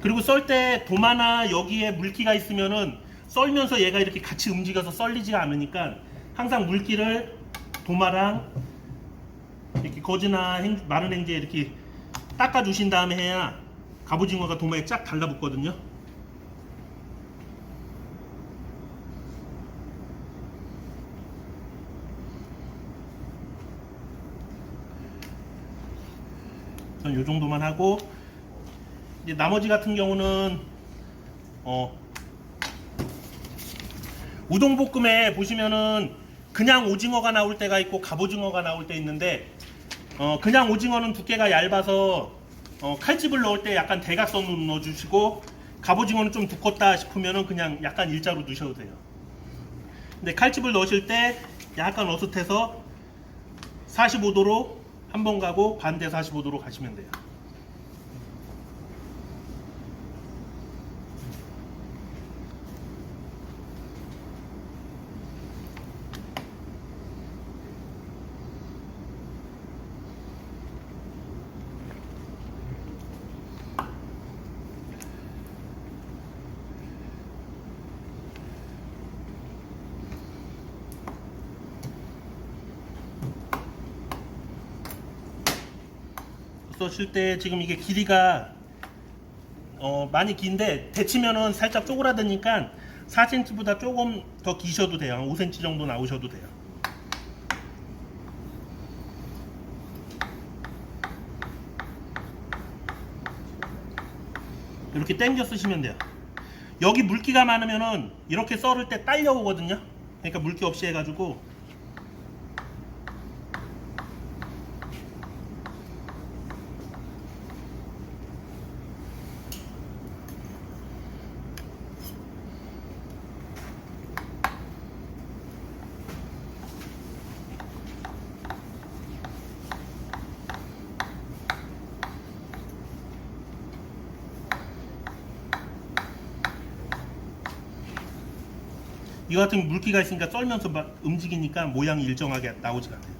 그리고 썰 때 도마나 여기에 물기가 있으면은 썰면서 얘가 이렇게 같이 움직여서 썰리지가 않으니까 항상 물기를 도마랑 이렇게 거즈나 마른 행주에 이렇게 닦아 주신 다음에 해야 갑오징어가 도마에 쫙 달라붙거든요. 이 정도만 하고, 이제 나머지 같은 경우는 우동볶음에 보시면은 그냥 오징어가 나올 때가 있고 갑오징어가 나올 때 있는데, 그냥 오징어는 두께가 얇아서 칼집을 넣을 때 약간 대각선으로 넣어주시고, 갑오징어는 좀 두껍다 싶으면은 그냥 약간 일자로 넣으셔도 돼요. 근데 칼집을 넣으실 때 약간 어슷해서 45도로 한 번 가고 반대 45도로 가시면 돼요. 써실 때 지금 이게 길이가 많이 긴데 데치면은 살짝 쪼그라드니까 4cm보다 조금 더 기셔도 돼요. 한 5cm 정도 나오셔도 돼요. 이렇게 당겨 쓰시면 돼요. 여기 물기가 많으면은 이렇게 썰을 때 딸려오거든요. 그러니까 물기 없이 해가지고 이거 같은 물기가 있으니까 썰면서 막 움직이니까 모양이 일정하게 나오지가 않아요.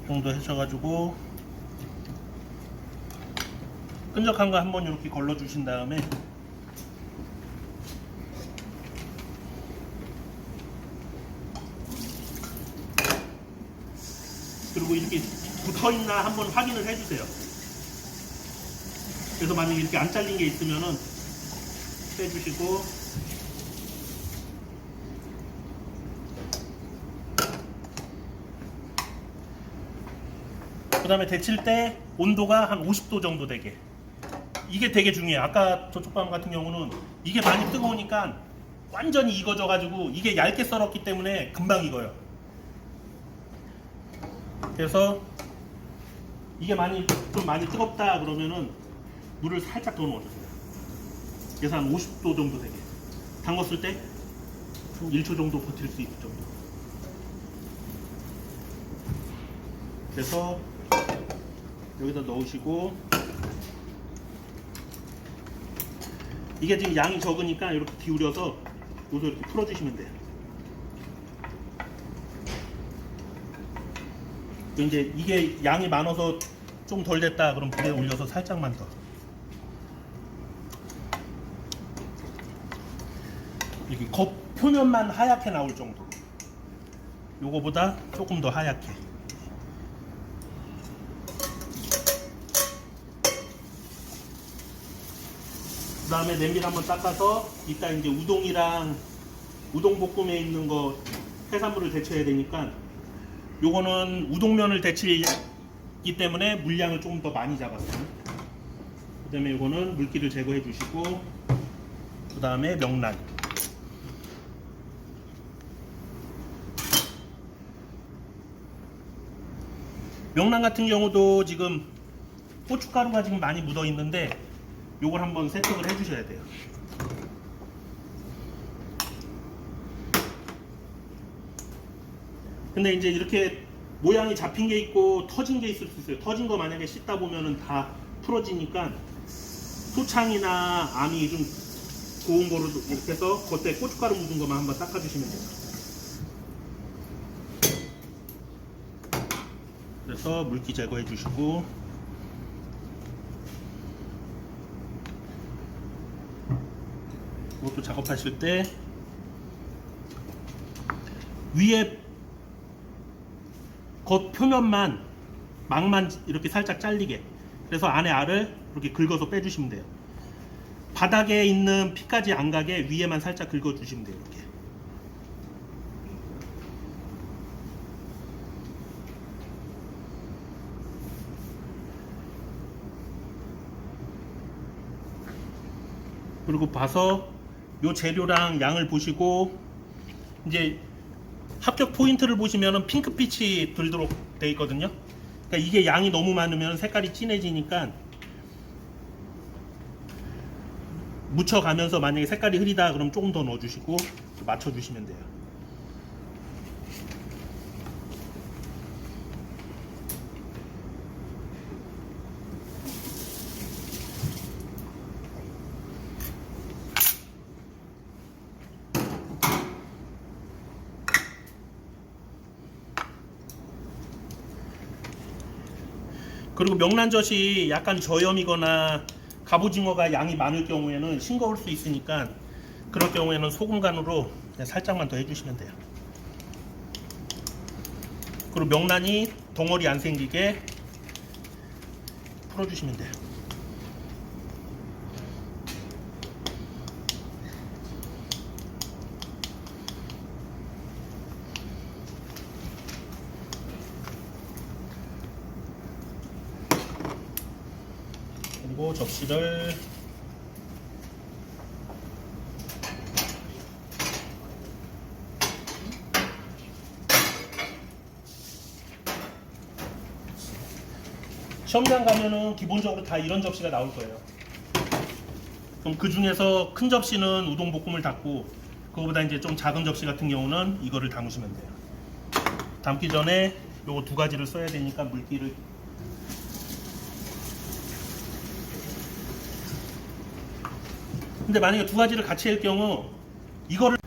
정도 하셔가지고 끈적한 거 한번 이렇게 걸러 주신 다음에 그리고 이렇게 붙어있나 한번 확인을 해주세요. 그래서 만약에 이렇게 안 잘린 게 있으면은 빼주시고, 그 다음에 데칠 때 온도가 한 50도 정도 되게, 이게 되게 중요해요. 아까 저쪽 밥 같은 경우는 이게 많이 뜨거우니까 완전히 익어져 가지고 이게 얇게 썰었기 때문에 금방 익어요. 그래서 이게 좀 많이 뜨겁다 그러면은 물을 살짝 더 넣어주세요. 그래서 한 50도 정도 되게 담궜을 때 좀 1초 정도 버틸 수 있을 정도. 그래서 여기다 넣으시고, 이게 지금 양이 적으니까 이렇게 기울여서 여기서 이렇게 풀어주시면 돼요. 이제 이게 양이 많아서 좀 덜 됐다 그럼 불에 올려서 살짝만 더, 이렇게 겉 표면만 하얗게 나올 정도, 요거보다 조금 더 하얗게. 그 다음에 냄비를 한번 닦아서 이따 이제 우동이랑 우동볶음에 있는 거 해산물을 데쳐야 되니까, 요거는 우동면을 데치기 때문에 물량을 조금 더 많이 잡았어요. 그 다음에 요거는 물기를 제거해 주시고, 그 다음에 명란, 명란 같은 경우도 지금 고춧가루가 지금 많이 묻어 있는데 요걸 한번 세척을 해 주셔야 돼요. 근데 이제 이렇게 모양이 잡힌 게 있고 터진 게 있을 수 있어요. 터진 거 만약에 씻다 보면은 다 풀어지니까 소창이나 암이 좀 고운 거로 이렇게 해서 겉에 고춧가루 묻은 것만 한번 닦아주시면 돼요. 그래서 물기 제거해 주시고, 이것도 작업하실 때 위에 겉 표면만 막만 이렇게 살짝 잘리게, 그래서 안에 알을 이렇게 긁어서 빼주시면 돼요. 바닥에 있는 피까지 안 가게 위에만 살짝 긁어주시면 돼요. 이렇게. 그리고 봐서 요 재료랑 양을 보시고, 이제 합격 포인트를 보시면은 핑크빛이 들도록 되어 있거든요. 그러니까 이게 양이 너무 많으면 색깔이 진해지니까 묻혀가면서 만약에 색깔이 흐리다 그럼 조금 더 넣어주시고 맞춰주시면 돼요. 그리고 명란젓이 약간 저염이거나 갑오징어가 양이 많을 경우에는 싱거울 수 있으니까, 그럴 경우에는 소금 간으로 그냥 살짝만 더 해주시면 돼요. 그리고 명란이 덩어리 안 생기게 풀어주시면 돼요. 그리고 접시를 시험장 가면은 기본적으로 다 이런 접시가 나올 거예요. 그럼 그 중에서 큰 접시는 우동 볶음을 담고, 그거보다 이제 좀 작은 접시 같은 경우는 이거를 담으시면 돼요. 담기 전에 요거 두 가지를 써야 되니까 물기를, 근데 만약에 두 가지를 같이 할 경우 이거를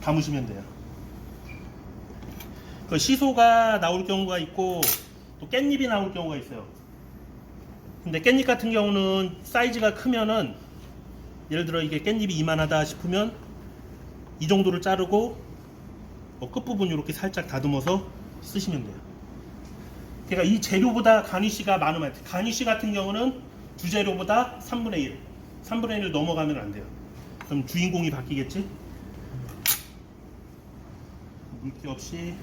담으시면 돼요. 그 시소가 나올 경우가 있고 또 깻잎이 나올 경우가 있어요. 근데 깻잎 같은 경우는 사이즈가 크면은, 예를 들어 이게 깻잎이 이만하다 싶으면 이 정도를 자르고 끝부분 이렇게 살짝 다듬어서 쓰시면 돼요. 그러니까 이 재료보다 가니쉬가 많으면, 가니쉬 같은 경우는 주재료보다 3분의 1 3분의 1 넘어가면 안 돼요. 그럼 주인공이 바뀌겠지? 물기 없이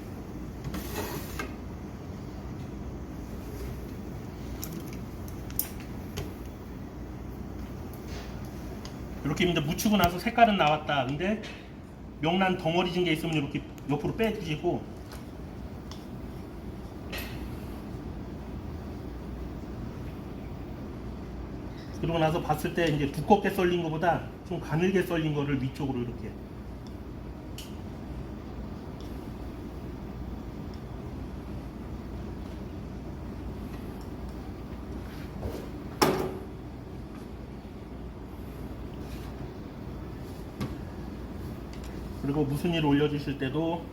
이렇게 이제 묻히고 나서 색깔은 나왔다. 근데 명란 덩어리 진 게 있으면 이렇게 옆으로 빼주시고, 그러고 나서 봤을 때 이제 두껍게 썰린 것보다 좀 가늘게 썰린 거를 위쪽으로 이렇게. 그리고 무순위를 올려주실 때도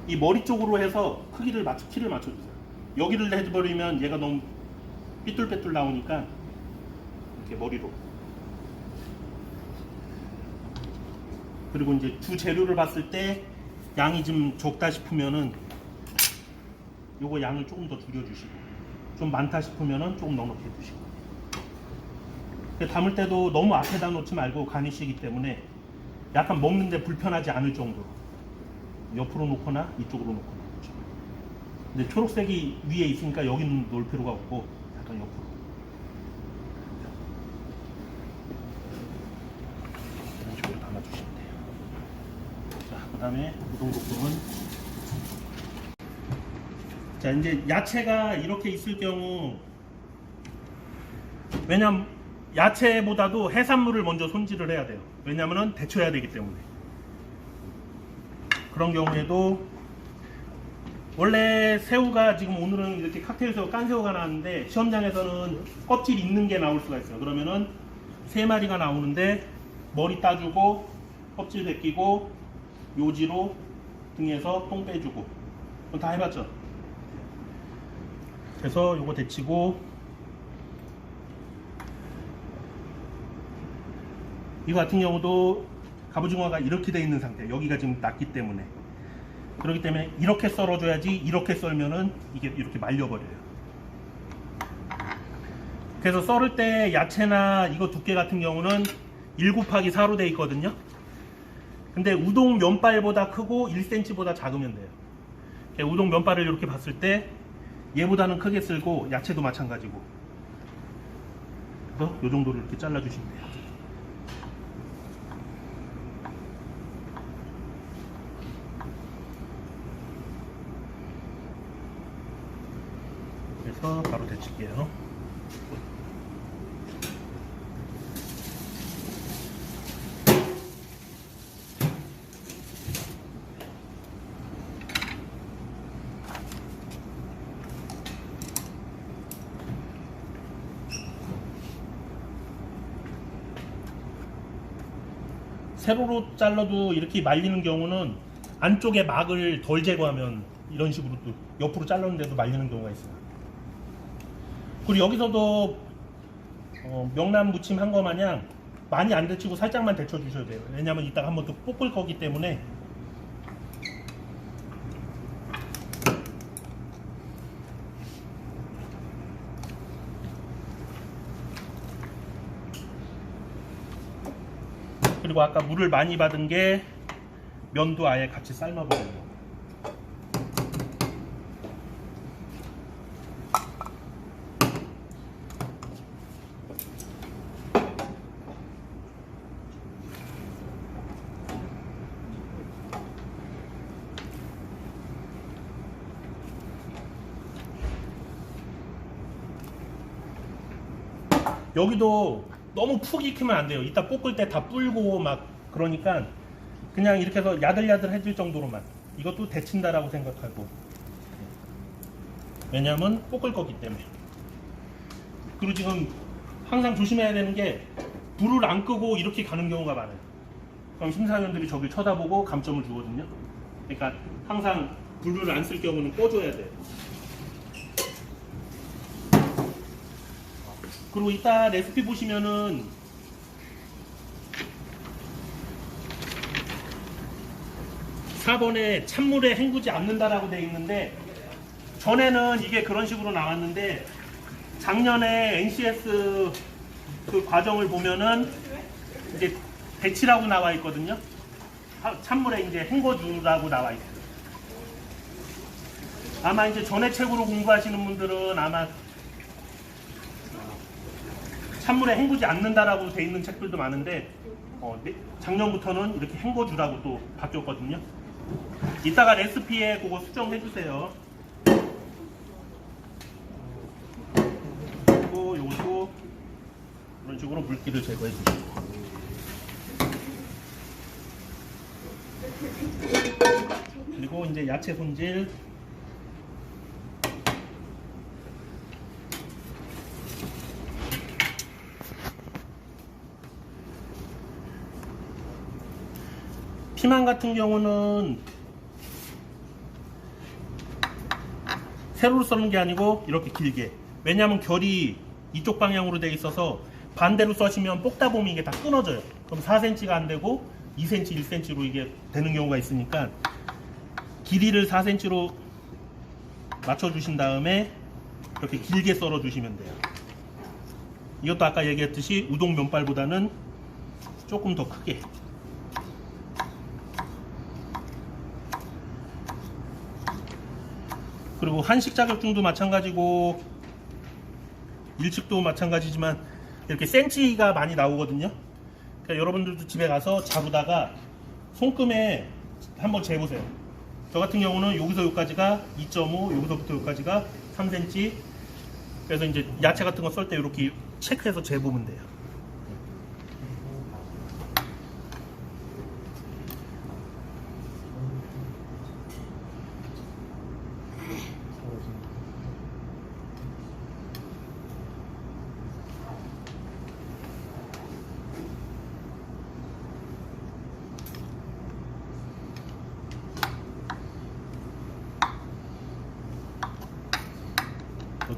이 머리 쪽으로 해서 크기를 키를 맞춰주세요. 여기를 해버리면 얘가 너무 삐뚤빼뚤 나오니까 이렇게 머리로. 그리고 이제 주 재료를 봤을 때 양이 좀 적다 싶으면은 요거 양을 조금 더 줄여주시고, 좀 많다 싶으면은 조금 넉넉히 해주시고. 담을 때도 너무 앞에다 놓지 말고 가니쉬이기 때문에 약간 먹는데 불편하지 않을 정도로 옆으로 놓거나 이쪽으로 놓거나. 근데 초록색이 위에 있으니까 여기는 놓을 필요가 없고 약간 옆으로. 이런 식으로 담아주시면 돼요. 자, 그 다음에 우동볶음은, 자, 이제 야채가 이렇게 있을 경우, 왜냐면 야채보다도 해산물을 먼저 손질을 해야 돼요. 왜냐면은 데쳐야 되기 때문에. 그런 경우에도 원래 새우가 지금 오늘은 이렇게 칵테일 새우, 깐 새우가 나왔는데 시험장에서는 껍질 있는 게 나올 수가 있어요. 그러면은 3마리가 나오는데 머리 따주고 껍질 벗기고 요지로 등에서 똥 빼주고 그건 다 해봤죠. 그래서 요거 데치고 이거 같은 경우도 갑오징어가 이렇게 돼 있는 상태, 여기가 지금 낮기 때문에, 그렇기 때문에 이렇게 썰어줘야지 이렇게 썰면은 이게 이렇게 말려버려요. 그래서 썰을 때 야채나 이거 두께 같은 경우는 1 곱하기 4로 돼 있거든요. 근데 우동 면발보다 크고 1cm보다 작으면 돼요. 우동 면발을 이렇게 봤을 때 얘보다는 크게 쓸고 야채도 마찬가지고, 그래서 이 정도로 이렇게 잘라주시면 돼요. 그래서 바로 데칠게요. 세로로 잘라도 이렇게 말리는 경우는 안쪽에 막을 덜 제거하면 이런 식으로 또 옆으로 잘랐는데도 말리는 경우가 있어요. 그리고 여기서도 명란 무침 한 거 마냥 많이 안 데치고 살짝만 데쳐 주셔야 돼요. 왜냐면 이따가 한번 또 볶을 거기 때문에. 그리고 아까 물을 많이 받은 게 면도 아예 같이 삶아버려요. 여기도 너무 푹 익히면 안 돼요. 이따 볶을 때 다 불고 막 그러니까 그냥 이렇게 해서 야들야들해질 정도로만, 이것도 데친다라고 생각하고, 왜냐하면 볶을 거기 때문에. 그리고 지금 항상 조심해야 되는 게 불을 안 끄고 이렇게 가는 경우가 많아요. 그럼 심사위원들이 저길 쳐다보고 감점을 주거든요. 그러니까 항상 불을 안 쓸 경우는 꺼줘야 돼요. 그리고 이따 레시피 보시면은 4번에 찬물에 헹구지 않는다라고 되어 있는데, 전에는 이게 그런 식으로 나왔는데 작년에 NCS 그 과정을 보면은 이제 데치라고 나와 있거든요. 찬물에 이제 헹궈주라고 나와 있어요. 아마 이제 전해책으로 공부하시는 분들은 아마 찬물에 헹구지 않는다라고 돼 있는 책들도 많은데 작년부터는 이렇게 헹궈주라고 또 바뀌었거든요. 이따가 레시피에 그거 수정해 주세요. 그리고 요것도 이런 식으로 물기를 제거해 주시고, 그리고 이제 야채 손질. 피망 같은 경우는 세로로 써는 게 아니고 이렇게 길게, 왜냐하면 결이 이쪽 방향으로 되어 있어서 반대로 써시면 볶다 보면 이게 다 끊어져요. 그럼 4cm가 안 되고 2cm, 1cm로 이게 되는 경우가 있으니까 길이를 4cm로 맞춰주신 다음에 이렇게 길게 썰어 주시면 돼요. 이것도 아까 얘기했듯이 우동 면발보다는 조금 더 크게. 그리고 한식 자격증도 마찬가지고 일식도 마찬가지지만 이렇게 센치가 많이 나오거든요. 그러니까 여러분들도 집에 가서 잡으다가 손금에 한번 재보세요. 저 같은 경우는 여기서 여기까지가 2.5, 여기서부터 여기까지가 3cm. 그래서 이제 야채 같은 거 썰 때 이렇게 체크해서 재보면 돼요.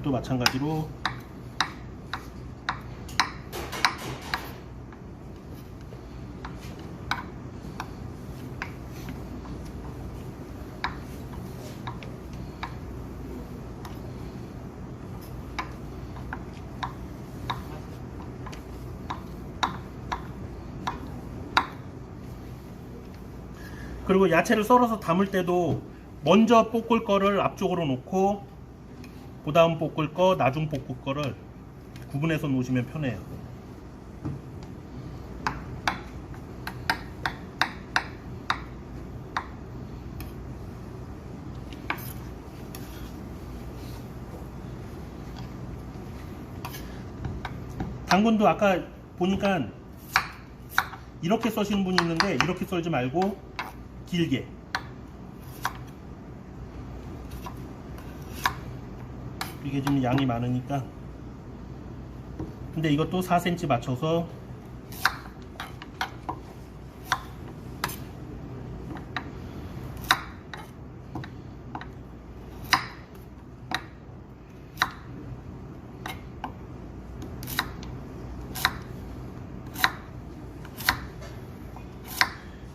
이것도 마찬가지로 그리고 야채를 썰어서 담을 때도 먼저 볶을 거를 앞쪽으로 놓고 그 다음 볶을 거, 나중 볶을 거를 구분해서 놓으시면 편해요. 당근도 아까 보니까 이렇게 써시는 분이 있는데 이렇게 썰지 말고 길게, 이게 지금 양이 많으니까. 근데 이것도 4cm 맞춰서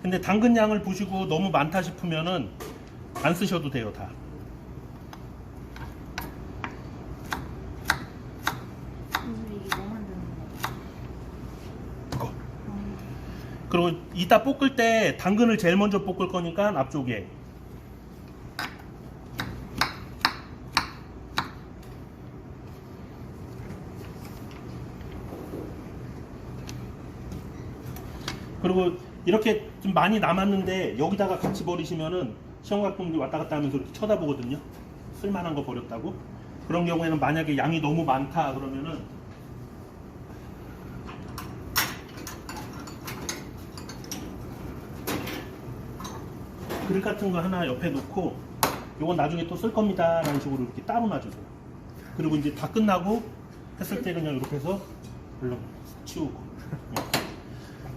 근데 당근 양을 보시고 너무 많다 싶으면은 안 쓰셔도 돼요. 다. 이게 뭐 만드는 거야? 이거. 그리고 이따 볶을 때 당근을 제일 먼저 볶을 거니까 앞쪽에 그리고 이렇게 좀 많이 남았는데 여기다가 같이 버리시면은 시험각품들이 왔다 갔다 하면서 이렇게 쳐다보거든요. 쓸만한 거 버렸다고. 그런 경우에는 만약에 양이 너무 많다 그러면은 그릇 같은 거 하나 옆에 놓고 요건 나중에 또 쓸 겁니다 라는 식으로 이렇게 따로 놔주세요. 그리고 이제 다 끝나고 했을 때 그냥 이렇게 해서 물론 치우고.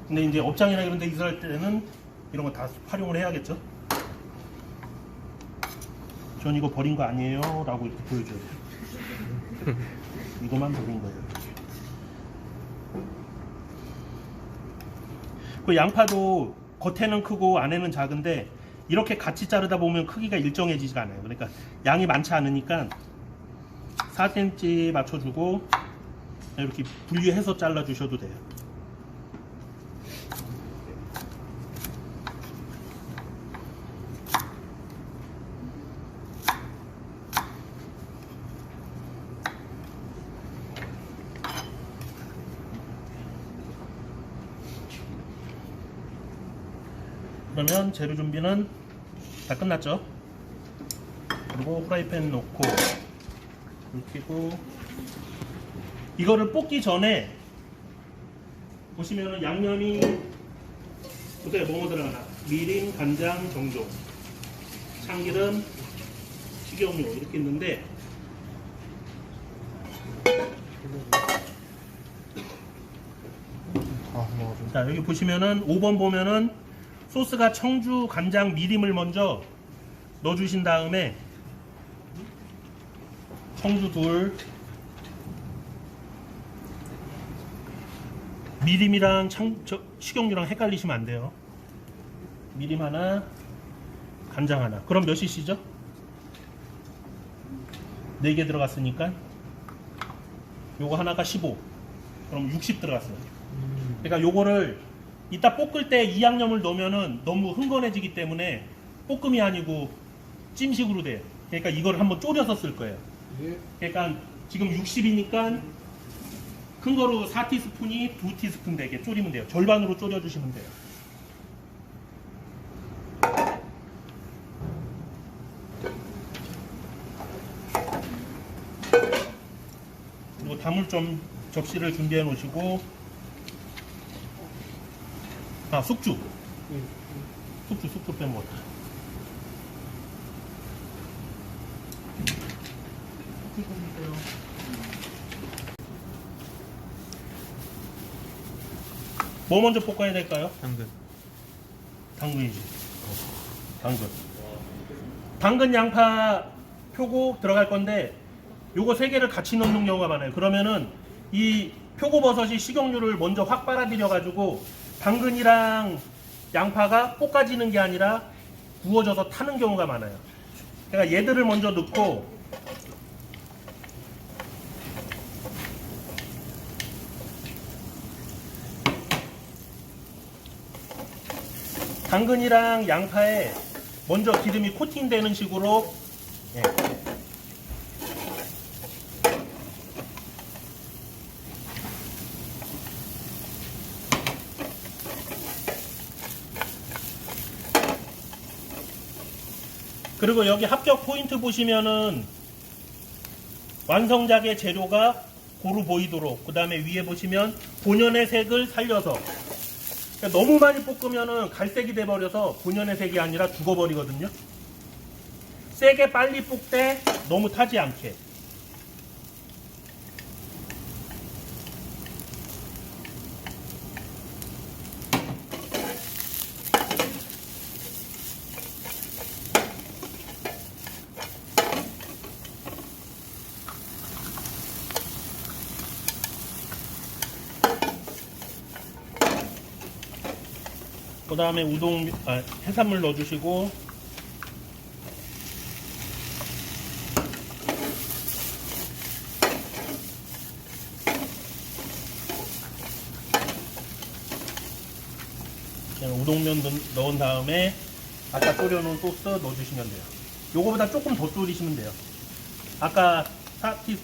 근데 이제 업장이나 이런 데 이사할 때는 이런 거 다 활용을 해야겠죠. 전 이거 버린 거 아니에요 라고 이렇게 보여줘야 돼요. 이거만 버린 거예요. 그 양파도 겉에는 크고 안에는 작은데 이렇게 같이 자르다 보면 크기가 일정해지지가 않아요. 그러니까 양이 많지 않으니까 4cm 맞춰주고 이렇게 분리해서 잘라 주셔도 돼요. 그러면 재료 준비는 다 끝났죠? 그리고 프라이팬 놓고 불 켜고 이거를 볶기 전에 보시면은 양념이 보세요. 뭐뭐 들어가나? 미림, 간장, 정종, 참기름, 식용유 이렇게 있는데 자 여기 보시면은 5번 보면은 소스가 청주, 간장, 미림을 먼저 넣어주신 다음에 청주 둘, 미림이랑 식용유랑 헷갈리시면 안 돼요. 미림 하나, 간장 하나. 그럼 몇 cc죠? 4개 들어갔으니까 요거 하나가 15. 그럼 60 들어갔어요. 그러니까 요거를 이따 볶을 때 이 양념을 넣으면은 너무 흥건해지기 때문에 볶음이 아니고 찜식으로 돼요. 그러니까 이걸 한번 졸여서 쓸 거예요. 그러니까 지금 60이니까 큰 거로 4티스푼이 2티스푼 되게 졸이면 돼요. 절반으로 졸여주시면 돼요. 그리고 담을 좀 접시를 준비해 놓으시고 숙주 빼먹었다. 뭐 먼저 볶아야 될까요? 당근이지. 당근 양파 표고 들어갈 건데 요거 세 개를 같이 넣는 경우가 많아요. 그러면은 이 표고버섯이 식용유를 먼저 확 빨아들여 가지고 당근이랑 양파가 볶아지는 게 아니라 구워져서 타는 경우가 많아요. 그러니까 얘들을 먼저 넣고 당근이랑 양파에 먼저 기름이 코팅되는 식으로 예. 그리고 여기 합격 포인트 보시면은 완성작의 재료가 고루 보이도록, 그 다음에 위에 보시면 본연의 색을 살려서, 그러니까 너무 많이 볶으면은 갈색이 돼버려서 본연의 색이 아니라 죽어버리거든요. 세게 빨리 볶되 너무 타지 않게. 그 다음에 해산물 넣어주시고, 그냥 우동면 넣은 다음에 아까 졸여놓은 소스 넣어주시면 돼요. 요거보다 조금 더 졸이시면 돼요. 아까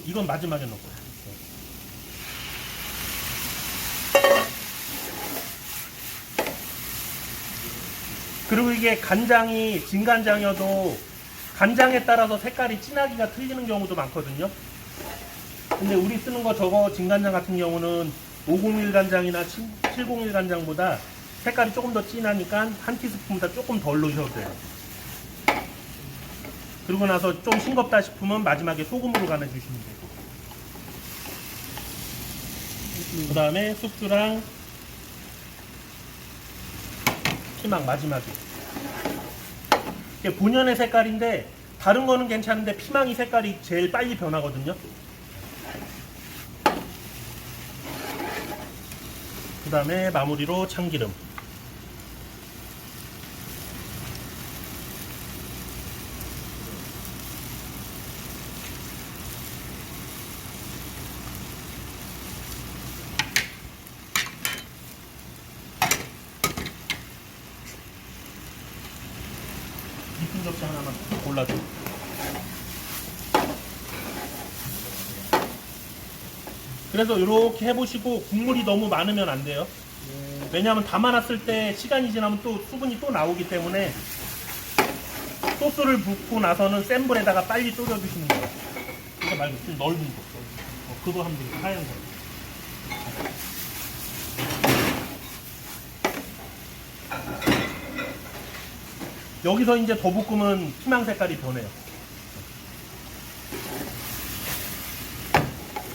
이건 마지막에 넣고요. 그리고 이게 간장이 진간장이어도 간장에 따라서 색깔이 진하기가 틀리는 경우도 많거든요. 근데 우리 쓰는 거 저거 진간장 같은 경우는 501 간장이나 701 간장보다 색깔이 조금 더 진하니까 한 티스푼보다 조금 덜 넣으셔도 돼요. 그리고 나서 좀 싱겁다 싶으면 마지막에 소금으로 간해주시면 되고, 그 다음에 숙주랑 피망 마지막에. 이게 본연의 색깔인데 다른 거는 괜찮은데 피망이 색깔이 제일 빨리 변하거든요. 그 다음에 마무리로 참기름. 이쁜 접시 하나만 골라줘. 그래서 이렇게 해보시고 국물이 너무 많으면 안 돼요. 왜냐하면 담아놨을 때 시간이 지나면 또 수분이 또 나오기 때문에 소스를 붓고 나서는 센 불에다가 빨리 졸여주시는 거예요. 이거 말고 좀 넓은 거. 그거 하면 되겠다. 하얀 거. 여기서 이제 더 볶으면 피망 색깔이 변해요.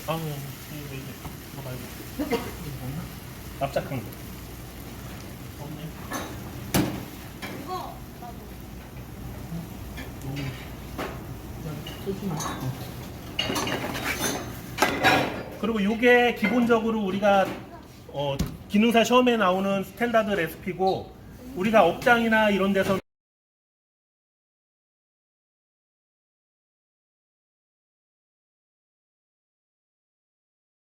아, 이거 말고. 납작한 거. 없네. 이거 나도. 그리고 이게 기본적으로 우리가 기능사 시험에 나오는 스탠다드 레시피고, 우리가 업장이나 이런 데서